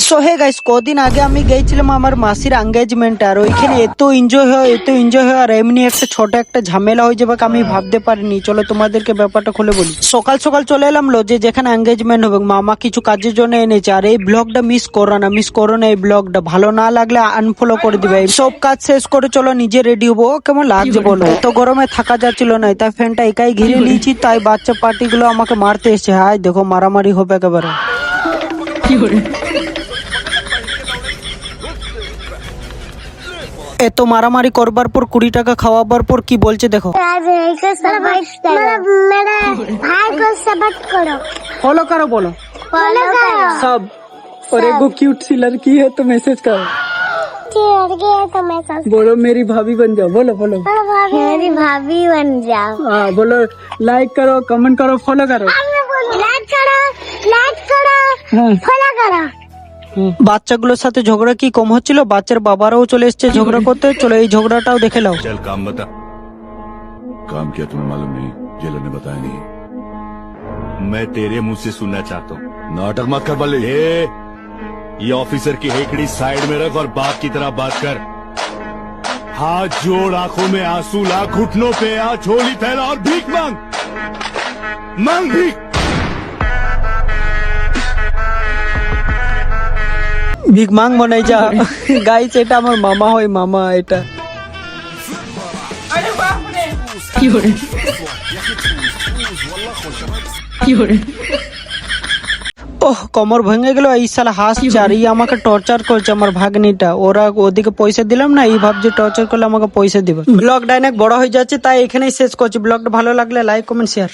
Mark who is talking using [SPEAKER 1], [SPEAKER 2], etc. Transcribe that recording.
[SPEAKER 1] So hey guys, কদিন আগে আমি গেছিলাম আমার মাসির এঙ্গেজমেন্ট, আর ওইখানে এত এনজয় হয় আর এমনি একটা ছোট একটা ঝামেলা হয়ে যাবে আমি ভাবতে পারিনি। চলো তোমাদেরকে ব্যাপারটা খুলে বলি। সকাল সকাল চলে এলাম লজে, যেখানে এঙ্গেজমেন্ট হবে। মামা কিছু কাজের জন্য এনেছে, আর এই ব্লগটা মিস করো না। এই ব্লগটা ভালো না লাগলে আনফলো করে দিবে। সব কাজ শেষ করে চলো নিজে রেডি হবো। কেমন লাগছে বলো? এত গরমে থাকা যাচ্ছিল না, তাই ফ্যানটা একাই ঘিরে নিয়েছি। তাই বাচ্চা পার্টি গুলো আমাকে মারতে এসছে। হাই দেখো, মারামারি হবে একেবারে। এত মারামারি করবার পর 20 টাকা খাওয়াবার পর কি বলছে দেখো। फॉलो करो बोलो सब, और एगो क्यूट सी लड़की है तो मैसेज करो। बोलो मेरी भाभी बन जाओ। बोलो
[SPEAKER 2] मेरी भाभी बन जाओ।
[SPEAKER 1] हाँ बोलो, लाइक करो, कमेंट करो, फॉलो करो।
[SPEAKER 2] लाइक करो
[SPEAKER 1] हाँ।
[SPEAKER 2] फॉलो करो।
[SPEAKER 1] বাচ্চাগুলোর সাথে ঝগড়া কি কম হচ্ছিল? বাচ্চার বাবারাও চলে এসছে ঝগড়া করতে। চলো এই ঝগড়াটাও দেখে নাও।
[SPEAKER 3] चल काम बता। काम क्या तुम्हें मालूम नहीं? जेलर ने बताया नहीं। मैं तेरे मुंह से सुनना चाहता हूँ। नाटक मत कर बल्ले। ये ऑफिसर की हेकड़ी साइड में रख और बाप की तरह बात कर। हाथ जोड़, आंखों में आंसू ला, घुटनों पे आ, झोली फैला और भीख मांग। मांग भीख।
[SPEAKER 1] ভিক মাং মনে যা। গাইস এটা আমার মামা হয়, মামা এটা। ওহ কমর ভেঙে গেল। এই শালা হাসছে আর এই আমাকে টর্চার করছে আমার ভাগ্নিটা। ওরা ওদিকে পয়সা দিলাম না, এই ভাবছে টর্চার করলে আমাকে পয়সা দিবে। ব্লগটা অনেক বড় হয়ে যাচ্ছে, তাই এখানেই শেষ করছি। ব্লগটা ভালো লাগলে লাইক কমেন্ট শেয়ার।